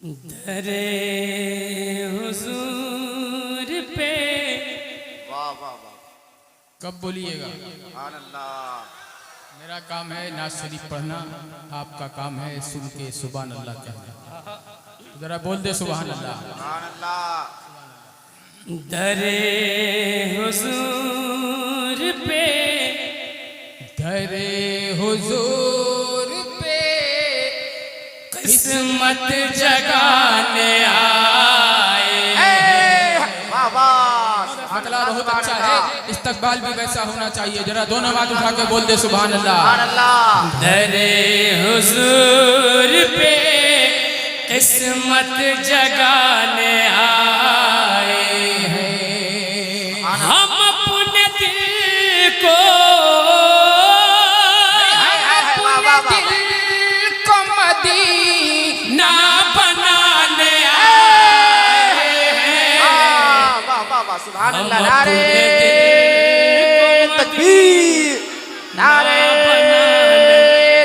दरे हुजूर पे। वाह वाह वाह। कब बोलिएगा? सुभान अल्लाह। मेरा काम है नाज शरीफ पढ़ना, आपका काम है सुन के सुभान अल्लाह कहना। जरा बोल दे सुभान अल्लाह। सुभान अल्लाह। दरे हुजूर पे, दरे हुजूर पे किस्मत जगाने आए। वाह वाह। मतला बहुत अच्छा है, इस्तकबाल भी वैसा होना चाहिए। जरा दोनों हाथ उठा के बोल दे सुभान अल्लाह। सुभान अल्लाह। दरे हुजूर पे किस्मत जगाने आए हैं। हम अपने दिल को मदीना बनाने आए हैं। वाह वाह वाह। सुभान अल्लाह। नारे तकबीर, नारे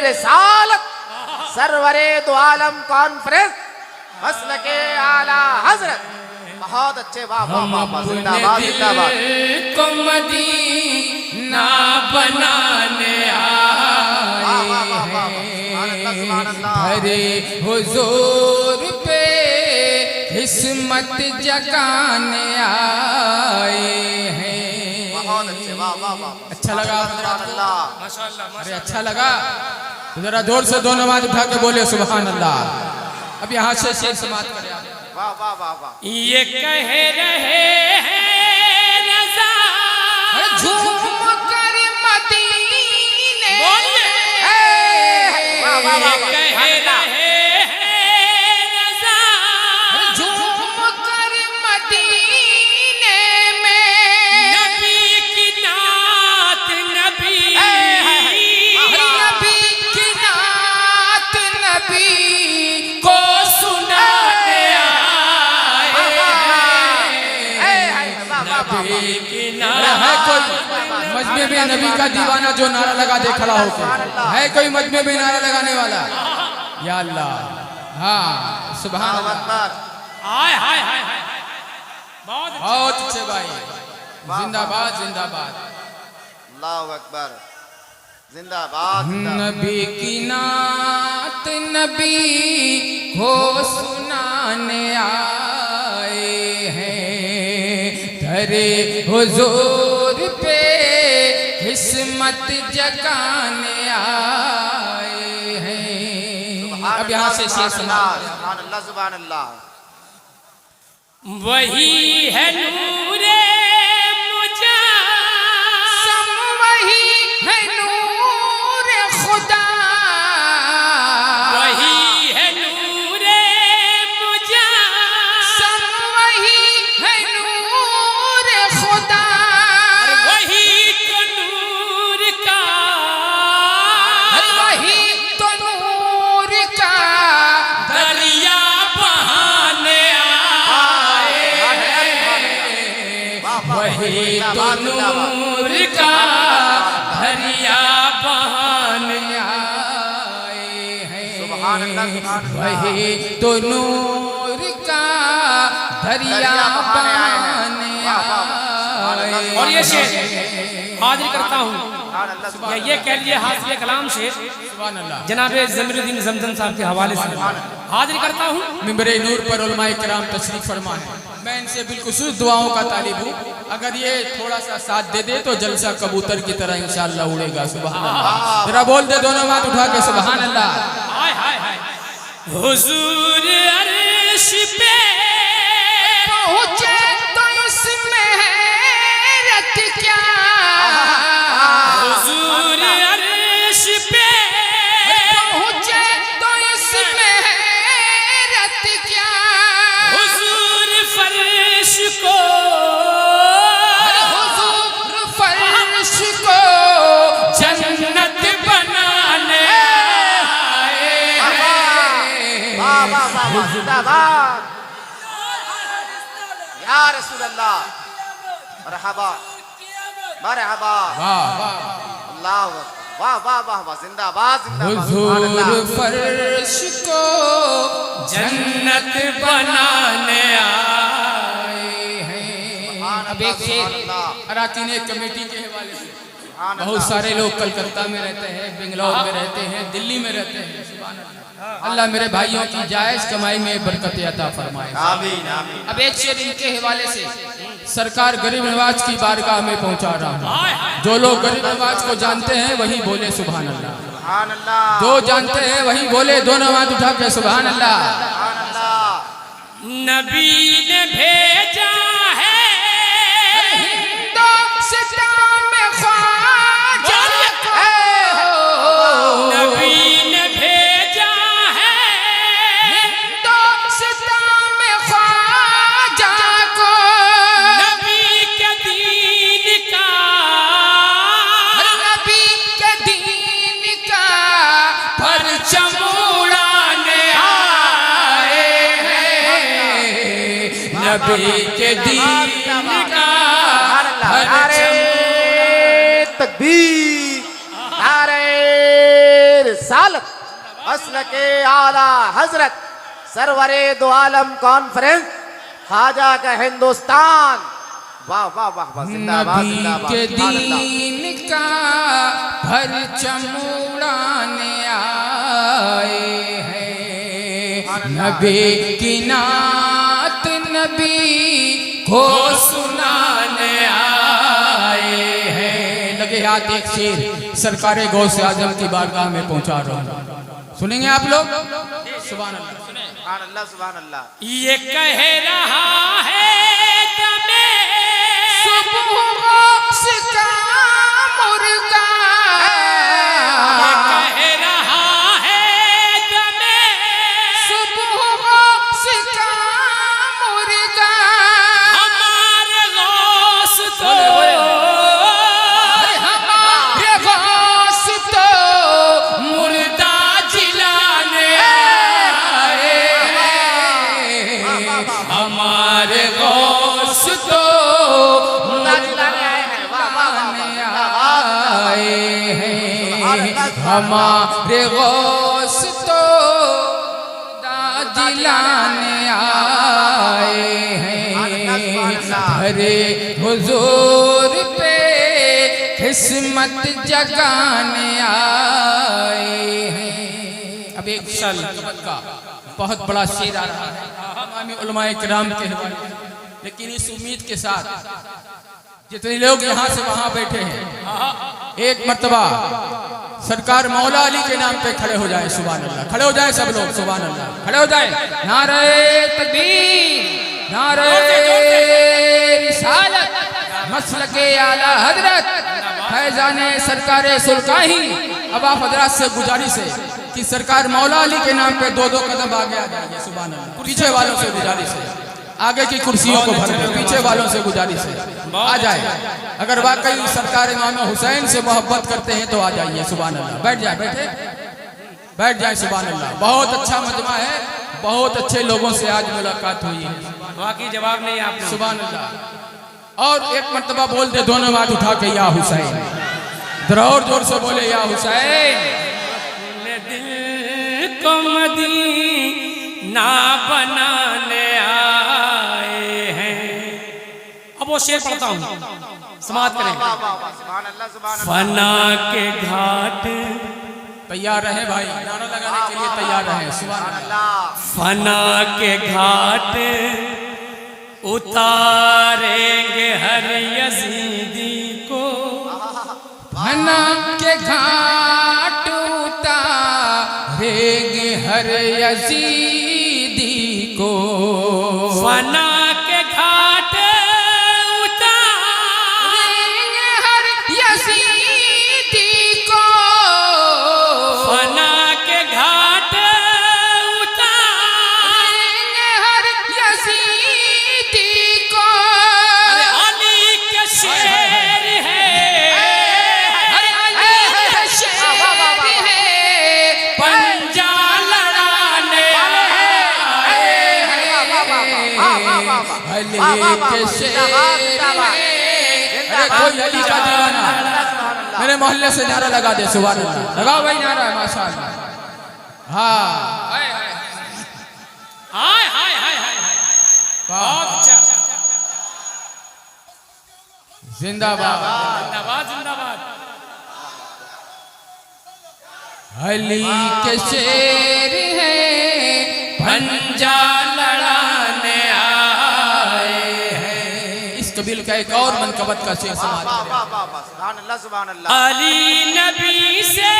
रिसालत, सरवरे दो आलम कॉन्फ्रेंस मसलके आला हजरत। बहुत अच्छे। वाह वाह वाह वाह। जिंदाबाद जिंदाबाद। को मदीना बनाने आए सुभान अल्लाह। दरे हुजूर पे किस्मत जगाने आए हैं। बहुत अच्छे। वाह वाह वाह। अच्छा लगा? सुभान अल्लाह। अरे अच्छा लगा तो जरा जोर से दोनों हाथ उठा के बोले सुभान अल्लाह। अब यहाँ से शेर समाप्त करें। वाह वाह वाह वाह। ये कह रहे हैं रज़ा झूम कर मदीने वाह वाह वाह। कह रहे हैं रज़ा झूम कर मदीने में नबी की नात नबी की नात नबी को सुनाने आए नबी की है कोई नात मजमे में नबी का दीवाना जो नारा लगा दे खड़ा होकर? है कोई मजमे में नारा लगाने वाला? या अल्लाह। हाँ सुभान अल्लाह। हाय हाय हाय हाय बहुत बहुत अच्छे भाई। जिंदाबाद जिंदाबाद। अल्लाहु अकबर। जिंदाबाद। नबी की नात नबी को सुनाने आए हैं। दरे हुजूर पे किस्मत जगाने आए हैं। अब यहाँ से शेर समाप्त। सुभान अल्लाह। सुभान अल्लाह। वही है नूरे मुजासम, वही है नूर खुदा, वही है नूरे मुजासम, वही है नूर खुदा, वही तो नूर का, वही तो नूर का दरिया बहाने आए वही तो नूर का दरिया बहाने आए हैं। सुभान अल्लाह। सुभान अल्लाह। वही तो नूर का दरिया बहाने आए। और ये शेर हाजिर करता हूँ, सुभान अल्लाह। ये कह लिए हासिल कलाम शेर सुभान अल्लाह। जनाब ज़मीरुद्दीन ज़मज़म साहब के हवाले से हाजिर करता हूँ। मिंबरे नूर पर उलमाए किराम तशरीफ फरमा है। मैं इनसे बिलखुसूस दुआओं का तालिब हूँ। अगर ये थोड़ा सा साथ दे दे तो जलसा कबूतर की तरह इंशाअल्लाह उड़ेगा। सुभान अल्लाह। जरा बोल दे दोनों हाथ उठा के सुभान अल्लाह। हाय हाय हाय। हुजूर अर्श पे पहुँचे तो इसमें हैरत क्या, हुजूर अर्श पे पहुँचे तो इसमें हैरत क्या, हुजूर फर्श को हुजूर फर्श को जन्नत बनाने आए वाह वाह वाह वाह। जिंदाबाद। या रसूल अल्लाह। मरहबा मरहबा। वाह वाह। अल्लाह वाह वाह वाह वाह, जिंदाबाद जिंदाबाद। हुजूर सुभान फर्श को जन्नत बनाने आए अल्लाह, अब एक शेर सुभान अल्लाह, अराकीन कमेटी के हवाले से। सुभान बहुत अल्लाह। सारे लोग कलकत्ता में रहते हैं, बेंगलोर में रहते हैं, दिल्ली में रहते हैं। सुभान अल्लाह। अल्लाह मेरे भाइयों की जायज कमाई में बरकत अता फरमाए। आमीन आमीन। अब एक शेर इनके हवाले से सरकार गरीब नवाज की बारगाह में पहुंचा रहा हूँ। जो लोग गरीब नवाज को जानते हैं वही बोले सुभान अल्लाह। सुभान अल्लाह। जो जानते हैं वही बोले, दोनों हाथ उठा के सुभान अल्लाह। सुभान अल्लाह। नबी ने भेजा है नबी ने भेजा है नबी के दीन का परचम उड़ाने आए हैं। नबी के दीन का नारे तकबीर, नारे रिसालत, मसल के आला हजरत, सरवरे दो आलम कॉन्फ्रेंस, ख्वाजा का हिंदुस्तान। वाह वाह वाह वाह, जिंदाबाद नबी जिंदाबाद। के सुभान अल्लाह। दीन का परचम उड़ाने आए हैं। नबी की नात नबी को सुनाने आए हैं। लगे हाथ एक शेर सरकारे गौसे आजम की बारगाह में पहुंचा रहा हूं, सुनेंगे आप लोग? सुभान अल्लाह। सुभान अल्लाह सुभान अल्लाह। ये कह रहा है हमारे गौस तो हमारे गौस तो दिलाने आए हैं। अरे हुजूर पे किस्मत जगाने आए हैं। अब एक सल का बहुत बड़ा शेर आ रहा है तमामी उलमाए किराम के हवाले, लेकिन इस उम्मीद के साथ जितने लोग यहाँ से वहाँ बैठे हैं, एक मर्तबा सरकार मौला अली के नाम पे खड़े हो जाए। सुभान अल्लाह। खड़े हो जाए सब लोग, सुभान अल्लाह। खड़े हो जाए। नारे तकबीर, नारे रिसालत, मसलके आला हजरत फैजाने सरकारे सुल्तानी। अब आप हजरत से गुजारिश है कि सरकार मौला अली के नाम पे दो दो कदम आगे आ जाइए। सुभान अल्लाह। पीछे वालों से गुजारिश है, आगे की कुर्सियों को भर दे, पीछे वालों से गुजारिश है आ जाए। अगर वाकई सरकार इमाम हुसैन से मोहब्बत करते हैं तो आ जाइए। सुभान अल्लाह। बैठ जाए, बैठे बैठ जाए। सुभान अल्लाह। बहुत अच्छा मजमा है, बहुत अच्छे लोगों से आज मुलाकात हुई है। बाकी जवाब नहीं आपने। सुभान अल्लाह। और एक मर्तबा बोल दे दोनों हाथ उठा के या हुसैन, जरा और जोर से बोले या हुसैन। दिल को मदीना बनाने आए हैं। अब वो शेर पढ़ता हूँ, समाप्त करें। वाह वाह वाह, सुभान अल्लाह सुभान अल्लाह। फना के घाट तैयार रहे भाई, नारा लगाने के लिए तैयार रहे। सुभान अल्लाह। फना के घाट उतारेंगे हर यजीदी को। फना के घाट उतारेंगे हर यजीदी को। फना के घाट उतारेंगे हर यजीदी को। फना के घाट उतारेंगे हर यजीदी को। अरे अली के शेर है, अरे अली के शेर है, पंजा लड़ाने अली के शेर है। अरे कोई अली का दीवाना, मेरे मोहल्ले से नारा लगा दे सुभान अल्लाह। लगाओ भाई नारा माशाअल्लाह। हाँ हाय हाय हाय हाय हाय बहुत अच्छा। जिंदाबाद जिंदाबाद जिंदाबाद। अली के शेर हैं पंजा लड़ाने आए हैं। इस कबील का एक और मनकबत का शेर समाज वाह वाह वाह वाह सुभान अल्लाह सुभान अल्लाह। अली नबी से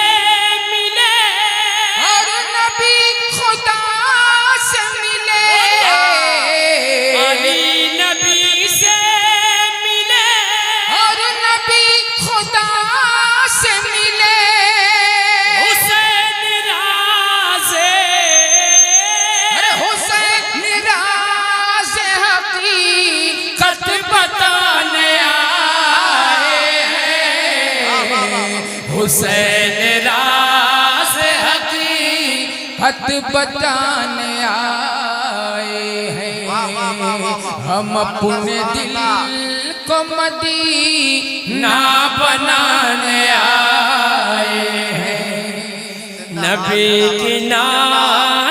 मिले और नबी खुदा से मिले। अली नबी से मिले और नबी खुदा से मिले। हुसैन राज़े अरे हुसैन राज़ हकीकत बताने आए हैं। हुसैन राज़ हकीकत बताने आए हैं। वाह वाह वाह वाह वाह। हम अपने दिल को मदीना बनाने आए हैं। नबी की नात